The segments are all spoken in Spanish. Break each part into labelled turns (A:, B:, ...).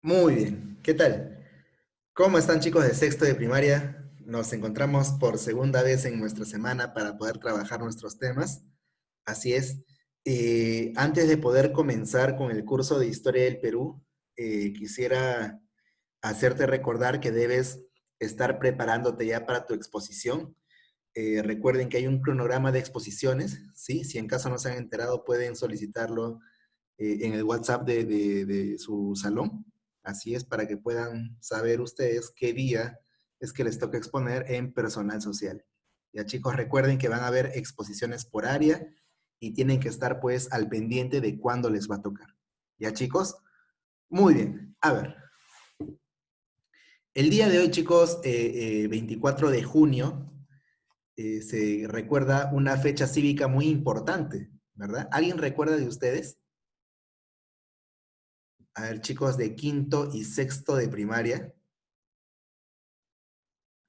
A: Muy bien, ¿qué tal? ¿Cómo están chicos de sexto de primaria? Nos encontramos por segunda vez en nuestra semana para poder trabajar nuestros temas. Así es. Antes de poder comenzar con el curso de Historia del Perú, quisiera hacerte recordar que debes estar preparándote ya para tu exposición. Recuerden que hay un cronograma de exposiciones, ¿sí? Si en caso no se han enterado, pueden solicitarlo en el WhatsApp de su salón. Así es, para que puedan saber ustedes qué día es que les toca exponer en personal social. Ya chicos, recuerden que van a haber exposiciones por área y tienen que estar pues al pendiente de cuándo les va a tocar. ¿Ya chicos? Muy bien. A ver, el día de hoy chicos, 24 de junio, se recuerda una fecha cívica muy importante, ¿verdad? ¿Alguien recuerda de ustedes? A ver, chicos de quinto y sexto de primaria,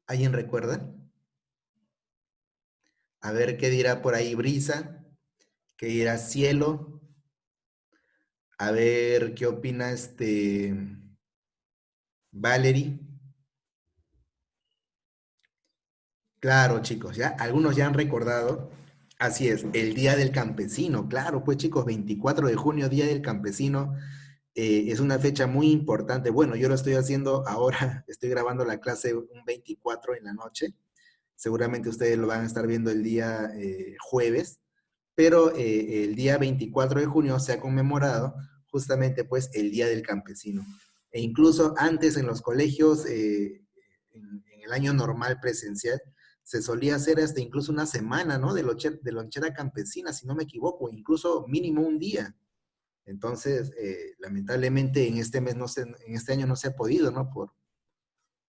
A: ¿alguien recuerda? A ver qué dirá por ahí Brisa, qué dirá Cielo, a ver qué opina Valerie. Claro, chicos, ya algunos ya han recordado. Así es, el Día del Campesino, claro, pues chicos, 24 de junio, Día del Campesino, es una fecha muy importante. Bueno, yo lo estoy haciendo ahora, estoy grabando la clase un 24 en la noche. Seguramente ustedes lo van a estar viendo el día jueves, pero el día 24 de junio se ha conmemorado justamente pues el Día del Campesino. E incluso antes en los colegios, en el año normal presencial, se solía hacer hasta incluso una semana, ¿no? De lonchera campesina, si no me equivoco, incluso mínimo un día. Entonces, lamentablemente en este mes, no se, en este año no se ha podido, ¿no?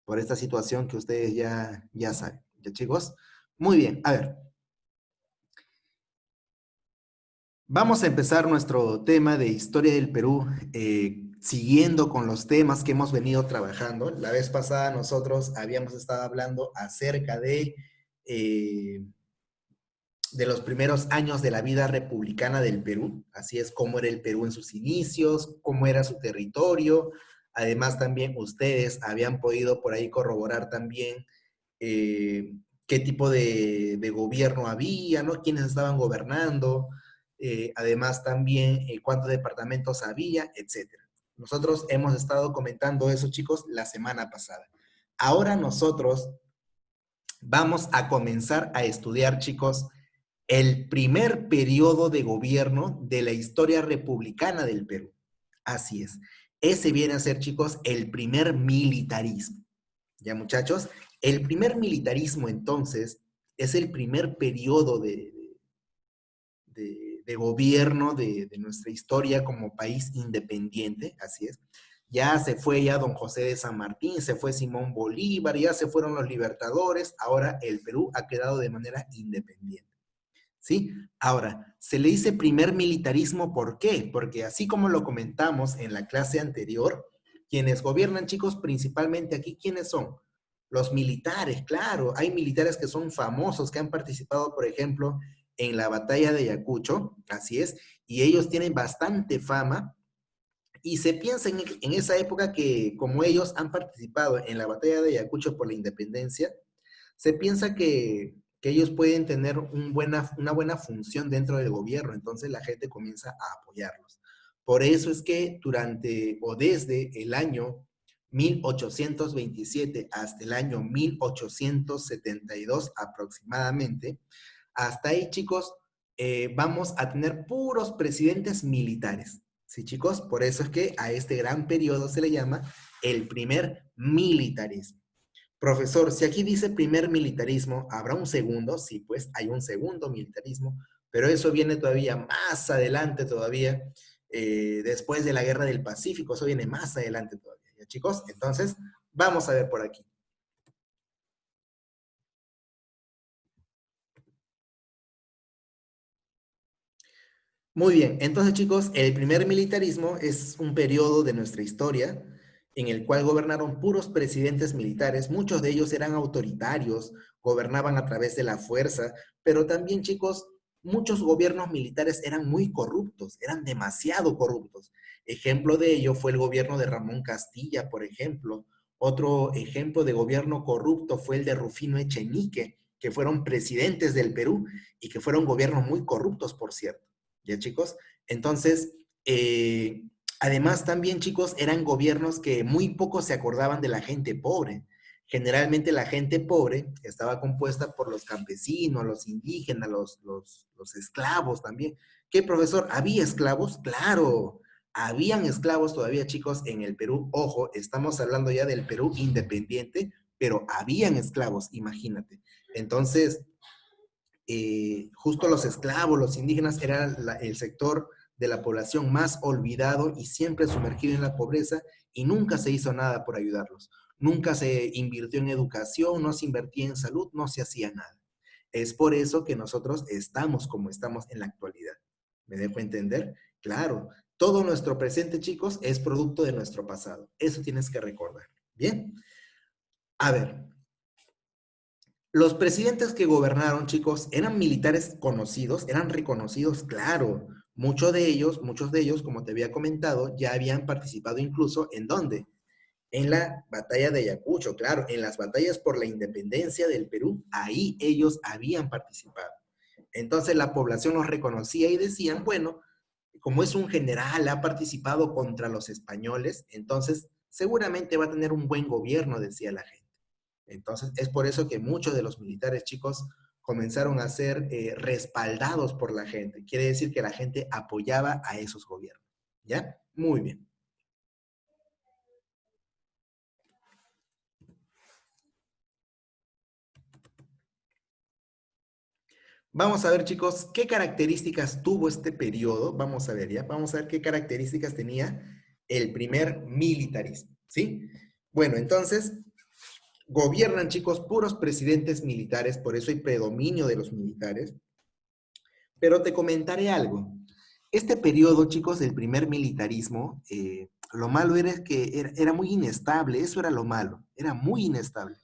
A: Por esta situación que ustedes ya saben. ¿Ya, chicos? Muy bien, a ver. Vamos a empezar nuestro tema de historia del Perú, siguiendo con los temas que hemos venido trabajando. La vez pasada nosotros habíamos estado hablando acerca eh, de los primeros años de la vida republicana del Perú, así es cómo era el Perú en sus inicios, cómo era su territorio. Además también ustedes habían podido por ahí corroborar también eh, qué tipo de gobierno había, ¿no? Quiénes estaban gobernando, además también cuántos departamentos había, etcétera. Nosotros hemos estado comentando eso, chicos, la semana pasada. Ahora nosotros vamos a comenzar a estudiar, chicos, el primer periodo de gobierno de la historia republicana del Perú. Así es. Ese viene a ser, chicos, el primer militarismo. ¿Ya, muchachos? El primer militarismo, entonces, es el primer periodo de gobierno de nuestra historia como país independiente, así es. Ya se fue ya don José de San Martín, se fue Simón Bolívar, ya se fueron los libertadores, ahora el Perú ha quedado de manera independiente. ¿Sí? Ahora, se le dice primer militarismo, ¿por qué? Porque así como lo comentamos en la clase anterior, quienes gobiernan, chicos, principalmente aquí, ¿quiénes son? Los militares, claro, hay militares que son famosos, que han participado, por ejemplo, en la batalla de Ayacucho, así es, y ellos tienen bastante fama, y se piensa en esa época que como ellos han participado en la batalla de Ayacucho por la independencia, se piensa que ellos pueden tener una buena función dentro del gobierno, entonces la gente comienza a apoyarlos. Por eso es que durante o desde el año 1827 hasta el año 1872 aproximadamente, hasta ahí, chicos, vamos a tener puros presidentes militares. ¿Sí, chicos? Por eso es que a este gran periodo se le llama el primer militarismo. Profesor, si aquí dice primer militarismo, ¿habrá un segundo? Sí, pues hay un segundo militarismo, pero eso viene todavía más adelante todavía, después de la Guerra del Pacífico, eso viene más adelante todavía, ¿ya, chicos? Entonces, vamos a ver por aquí. Muy bien, entonces chicos, el primer militarismo es un periodo de nuestra historia en el cual gobernaron puros presidentes militares, muchos de ellos eran autoritarios, gobernaban a través de la fuerza, pero también chicos, muchos gobiernos militares eran muy corruptos, eran demasiado corruptos. Ejemplo de ello fue el gobierno de Ramón Castilla, por ejemplo. Otro ejemplo de gobierno corrupto fue el de Rufino Echenique, que fueron presidentes del Perú y que fueron gobiernos muy corruptos, por cierto. ¿Ya, chicos? Entonces, además también, chicos, eran gobiernos que muy poco se acordaban de la gente pobre. Generalmente la gente pobre estaba compuesta por los campesinos, los indígenas, los esclavos también. ¿Qué, profesor? ¿Había esclavos? Claro, habían esclavos todavía, chicos, en el Perú. Ojo, estamos hablando ya del Perú independiente, pero habían esclavos, imagínate. Entonces, justo los esclavos, los indígenas, eran el sector de la población más olvidado y siempre sumergido en la pobreza y nunca se hizo nada por ayudarlos. Nunca se invirtió en educación, no se invertía en salud, no se hacía nada. Es por eso que nosotros estamos como estamos en la actualidad. ¿Me dejo entender? Claro, todo nuestro presente, chicos, es producto de nuestro pasado. Eso tienes que recordar. Bien, a ver, los presidentes que gobernaron, chicos, eran militares conocidos, eran reconocidos, claro. Muchos de ellos, como te había comentado, ya habían participado incluso ¿en dónde? En la batalla de Ayacucho, claro, en las batallas por la independencia del Perú, ahí ellos habían participado. Entonces la población los reconocía y decían, bueno, como es un general, ha participado contra los españoles, entonces seguramente va a tener un buen gobierno, decía la gente. Entonces, es por eso que muchos de los militares, chicos, comenzaron a ser respaldados por la gente. Quiere decir que la gente apoyaba a esos gobiernos. ¿Ya? Muy bien. Vamos a ver, chicos, qué características tuvo este periodo. Vamos a ver, ¿ya? Vamos a ver qué características tenía el primer militarismo, ¿sí? Bueno, entonces, gobiernan, chicos, puros presidentes militares, por eso hay predominio de los militares. Pero te comentaré algo. Este periodo, chicos, del primer militarismo, lo malo era que era muy inestable, eso era lo malo, era muy inestable.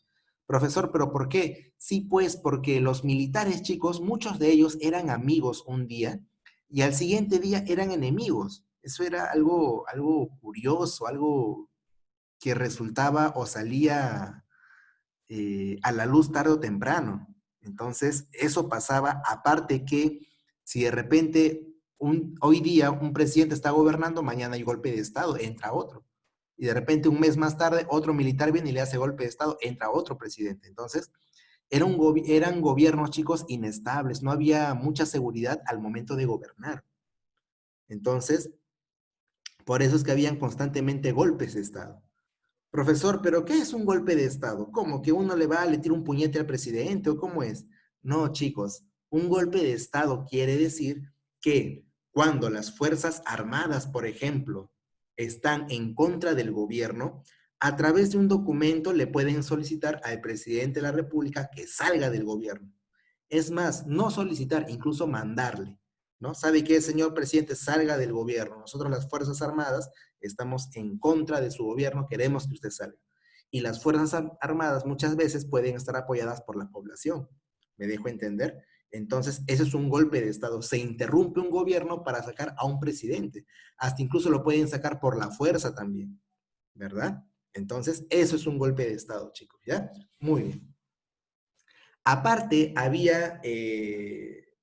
A: Profesor, ¿pero por qué? Sí, pues porque los militares, chicos, muchos de ellos eran amigos un día y al siguiente día eran enemigos. Eso era algo curioso, algo que resultaba o salía a la luz tarde o temprano. Entonces, eso pasaba, aparte que si de repente hoy día un presidente está gobernando, mañana hay golpe de Estado, entra otro. Y de repente un mes más tarde otro militar viene y le hace golpe de Estado, entra otro presidente. Entonces, eran gobiernos, chicos, inestables, no había mucha seguridad al momento de gobernar. Entonces, por eso es que habían constantemente golpes de Estado. Profesor, ¿pero qué es un golpe de Estado? ¿Cómo? ¿Que uno le tira un puñete al presidente o cómo es? No, chicos, un golpe de Estado quiere decir que cuando las Fuerzas Armadas, por ejemplo, están en contra del gobierno, a través de un documento le pueden solicitar al presidente de la República que salga del gobierno. Es más, no solicitar, incluso mandarle, ¿no? ¿Sabe qué, señor presidente? Salga del gobierno. Nosotros, las Fuerzas Armadas, estamos en contra de su gobierno, queremos que usted salga. Y las Fuerzas Armadas muchas veces pueden estar apoyadas por la población. ¿Me dejo entender? Entonces, ese es un golpe de Estado. Se interrumpe un gobierno para sacar a un presidente. Hasta incluso lo pueden sacar por la fuerza también, ¿verdad? Entonces, eso es un golpe de Estado, chicos, ¿ya? Muy bien. Aparte, había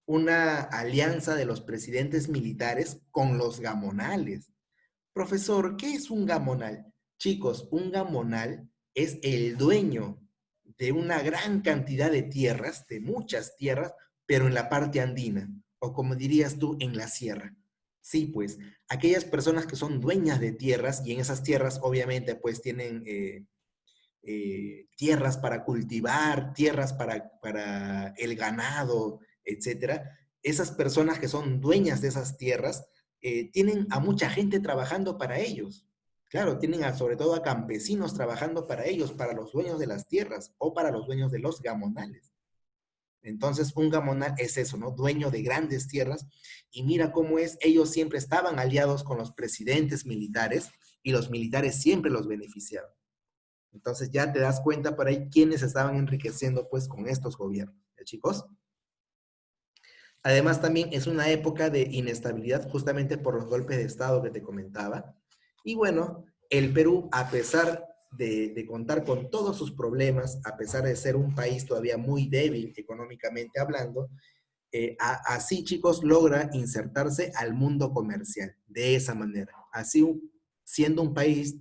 A: una alianza de los presidentes militares con los gamonales. Profesor, ¿qué es un gamonal? Chicos, un gamonal es el dueño de una gran cantidad de tierras, de muchas tierras, pero en la parte andina, o como dirías tú, en la sierra. Sí, pues, aquellas personas que son dueñas de tierras y en esas tierras obviamente pues tienen tierras para cultivar, tierras para el ganado, etcétera. Esas personas que son dueñas de esas tierras tienen a mucha gente trabajando para ellos. Claro, tienen sobre todo a campesinos trabajando para ellos, para los dueños de las tierras o para los dueños de los gamonales. Entonces, un gamonal es eso, ¿no? Dueño de grandes tierras. Y mira cómo es, ellos siempre estaban aliados con los presidentes militares y los militares siempre los beneficiaban. Entonces ya te das cuenta por ahí quiénes estaban enriqueciendo pues con estos gobiernos, ¿ya, chicos? Además, también es una época de inestabilidad justamente por los golpes de Estado que te comentaba. Y bueno, el Perú, a pesar de contar con todos sus problemas, a pesar de ser un país todavía muy débil económicamente hablando, así, chicos, logra insertarse al mundo comercial de esa manera. Así, siendo un país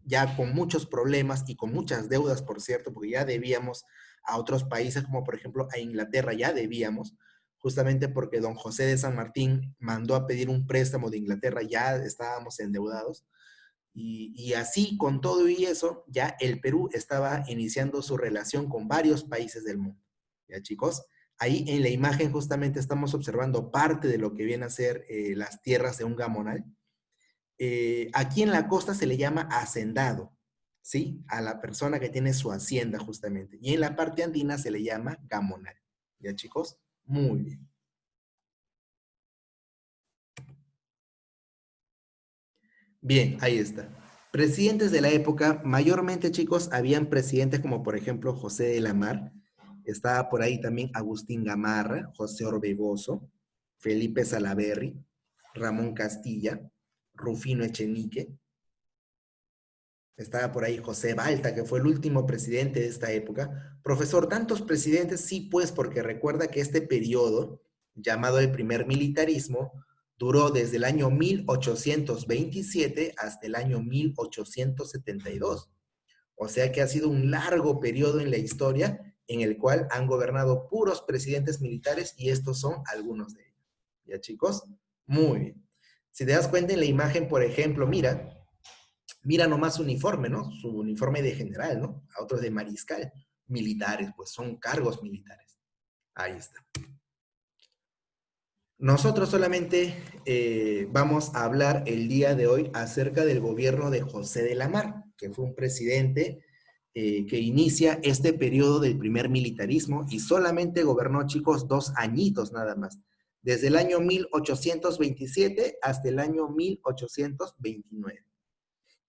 A: ya con muchos problemas y con muchas deudas, por cierto, porque ya debíamos a otros países, como por ejemplo a Inglaterra, ya debíamos, justamente porque don José de San Martín mandó a pedir un préstamo de Inglaterra, ya estábamos endeudados. Y así, con todo y eso, ya el Perú estaba iniciando su relación con varios países del mundo. ¿Ya, chicos? Ahí en la imagen justamente estamos observando parte de lo que viene a ser las tierras de un gamonal. Aquí en la costa se le llama hacendado, ¿sí? A la persona que tiene su hacienda justamente. Y en la parte andina se le llama gamonal. ¿Ya, chicos? Muy bien. Bien, ahí está. Presidentes de la época, mayormente, chicos, habían presidentes como por ejemplo José de la Mar, estaba por ahí también Agustín Gamarra, José Orbegoso, Felipe Salaberry, Ramón Castilla, Rufino Echenique, estaba por ahí José Balta, que fue el último presidente de esta época. Profesor, tantos presidentes, sí, pues, porque recuerda que este periodo, llamado el primer militarismo, duró desde el año 1827 hasta el año 1872. O sea que ha sido un largo periodo en la historia en el cual han gobernado puros presidentes militares y estos son algunos de ellos. ¿Ya, chicos? Muy bien. Si te das cuenta en la imagen, por ejemplo, mira nomás su uniforme, ¿no? Su uniforme de general, ¿no? A otros de mariscal. Militares, pues son cargos militares. Ahí está. Nosotros solamente vamos a hablar el día de hoy acerca del gobierno de José de la Mar, que fue un presidente que inicia este periodo del primer militarismo y solamente gobernó, chicos, 2 añitos nada más, desde el año 1827 hasta el año 1829.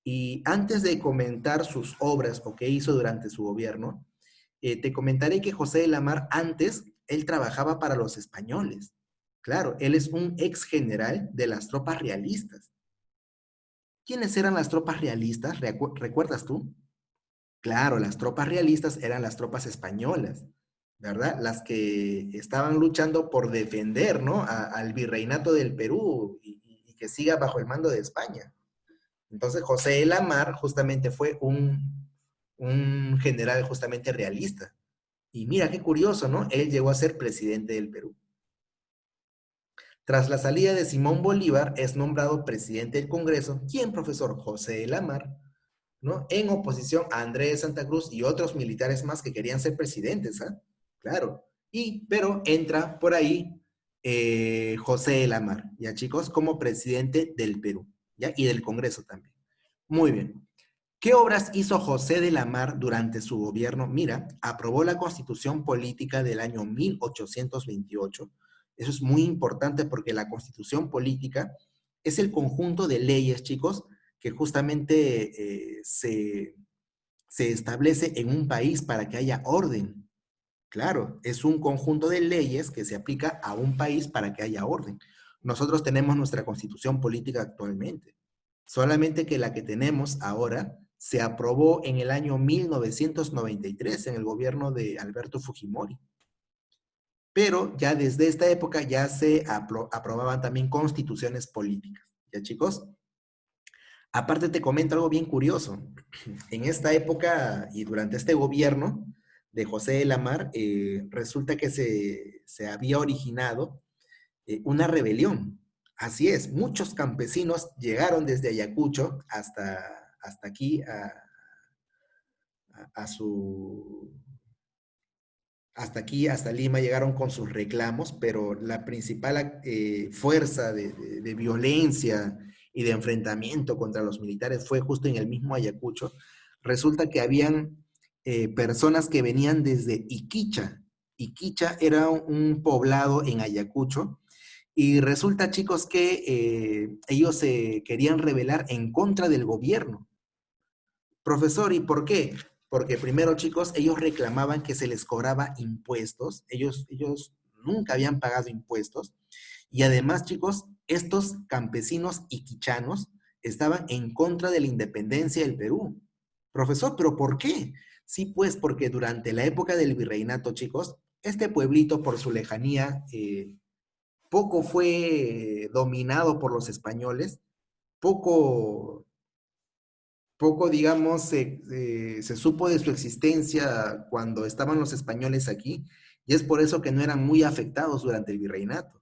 A: Y antes de comentar sus obras o qué hizo durante su gobierno, te comentaré que José de la Mar antes, él trabajaba para los españoles. Claro, él es un ex general de las tropas realistas. ¿Quiénes eran las tropas realistas? ¿Recuerdas tú? Claro, las tropas realistas eran las tropas españolas, ¿verdad? Las que estaban luchando por defender, ¿no? Al virreinato del Perú y que siga bajo el mando de España. Entonces, José de la Mar justamente fue un general justamente realista. Y mira qué curioso, ¿no? Él llegó a ser presidente del Perú. Tras la salida de Simón Bolívar, es nombrado presidente del Congreso, quien profesor José de la Mar, ¿no? En oposición a Andrés de Santa Cruz y otros militares más que querían ser presidentes, ¿ah? Claro. Pero entra por ahí José de la Mar, ¿ya, chicos? Como presidente del Perú, ¿ya? Y del Congreso también. Muy bien. ¿Qué obras hizo José de la Mar durante su gobierno? Mira, aprobó la Constitución Política del año 1828. Eso es muy importante porque la Constitución Política es el conjunto de leyes, chicos, que justamente se establece en un país para que haya orden. Claro, es un conjunto de leyes que se aplica a un país para que haya orden. Nosotros tenemos nuestra Constitución Política actualmente. Solamente que la que tenemos ahora se aprobó en el año 1993 en el gobierno de Alberto Fujimori. Pero ya desde esta época ya se aprobaban también constituciones políticas. ¿Ya, chicos? Aparte te comento algo bien curioso. En esta época y durante este gobierno de José de la Mar, resulta que se había originado una rebelión. Así es, muchos campesinos llegaron desde Ayacucho hasta aquí a su... Hasta aquí, hasta Lima, llegaron con sus reclamos, pero la principal fuerza de violencia y de enfrentamiento contra los militares fue justo en el mismo Ayacucho. Resulta que habían personas que venían desde Iquicha. Iquicha era un poblado en Ayacucho y resulta, chicos, que ellos se querían rebelar en contra del gobierno. Profesor, ¿y por qué? Porque primero, chicos, ellos reclamaban que se les cobraba impuestos. Ellos nunca habían pagado impuestos. Y además, chicos, estos campesinos iquichanos estaban en contra de la independencia del Perú. Profesor, ¿pero por qué? Sí, pues porque durante la época del virreinato, chicos, este pueblito por su lejanía poco fue dominado por los españoles, poco, poco digamos, se supo de su existencia cuando estaban los españoles aquí, y es por eso que no eran muy afectados durante el virreinato.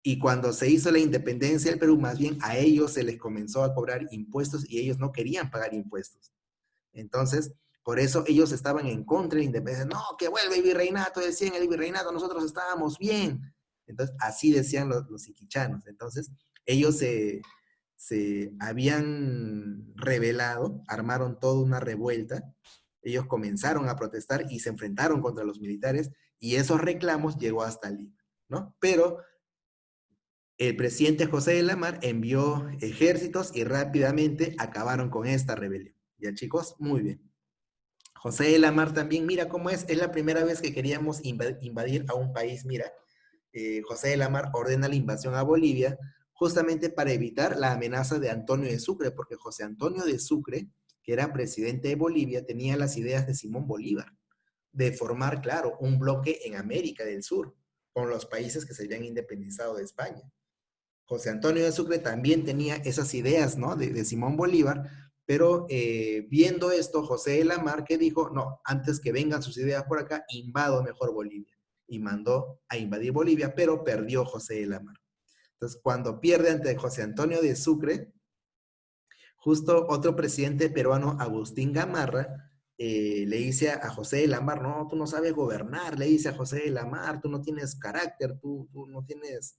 A: Y cuando se hizo la independencia del Perú, más bien a ellos se les comenzó a cobrar impuestos y ellos no querían pagar impuestos. Entonces, por eso ellos estaban en contra de la independencia. No, que vuelve el virreinato, decían el virreinato, nosotros estábamos bien. Entonces, así decían los iquichanos. Entonces, ellos se habían rebelado, armaron toda una revuelta, ellos comenzaron a protestar y se enfrentaron contra los militares y esos reclamos llegó hasta Lima, ¿no? Pero el presidente José de la Mar envió ejércitos y rápidamente acabaron con esta rebelión. ¿Ya, chicos? Muy bien. José de la Mar también, mira cómo es la primera vez que queríamos invadir a un país, mira, José de la Mar ordena la invasión a Bolivia justamente para evitar la amenaza de Antonio de Sucre, porque José Antonio de Sucre, que era presidente de Bolivia, tenía las ideas de Simón Bolívar, de formar, claro, un bloque en América del Sur, con los países que se habían independizado de España. José Antonio de Sucre también tenía esas ideas, ¿no? De Simón Bolívar, pero viendo esto, José de la Mar que dijo, no, antes que vengan sus ideas por acá, invado mejor Bolivia. Y mandó a invadir Bolivia, pero perdió José de la Mar. Entonces, cuando pierde ante José Antonio de Sucre, justo otro presidente peruano, Agustín Gamarra, le dice a José de la Mar, no, tú no sabes gobernar, le dice a José de la Mar, tú no tienes carácter, tú no tienes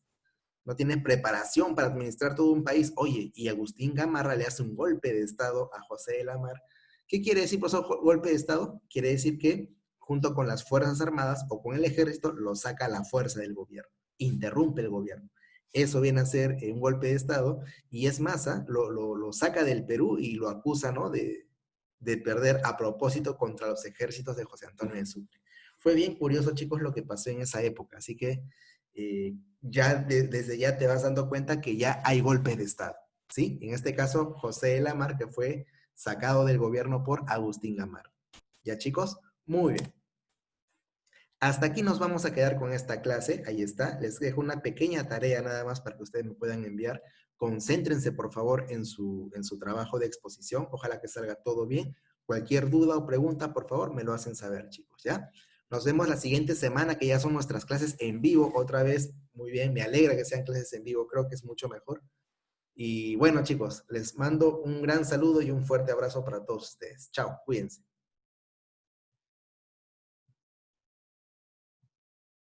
A: preparación para administrar todo un país. Oye, y Agustín Gamarra le hace un golpe de Estado a José de la Mar. ¿Qué quiere decir, profesor, golpe de Estado? Quiere decir que junto con las Fuerzas Armadas o con el ejército lo saca a la fuerza del gobierno, interrumpe el gobierno. Eso viene a ser un golpe de Estado y es Maza, lo saca del Perú y lo acusa, ¿no? De perder a propósito contra los ejércitos de José Antonio de Sucre. Fue bien curioso, chicos, lo que pasó en esa época, así que desde ya te vas dando cuenta que ya hay golpes de Estado, ¿sí? En este caso, José de la Mar, que fue sacado del gobierno por Agustín Gamar. ¿Ya, chicos? Muy bien. Hasta aquí nos vamos a quedar con esta clase. Ahí está. Les dejo una pequeña tarea nada más para que ustedes me puedan enviar. Concéntrense, por favor, en su trabajo de exposición. Ojalá que salga todo bien. Cualquier duda o pregunta, por favor, me lo hacen saber, chicos, ¿ya? Nos vemos la siguiente semana, que ya son nuestras clases en vivo otra vez. Muy bien, me alegra que sean clases en vivo. Creo que es mucho mejor. Y bueno, chicos, les mando un gran saludo y un fuerte abrazo para todos ustedes. Chao, cuídense.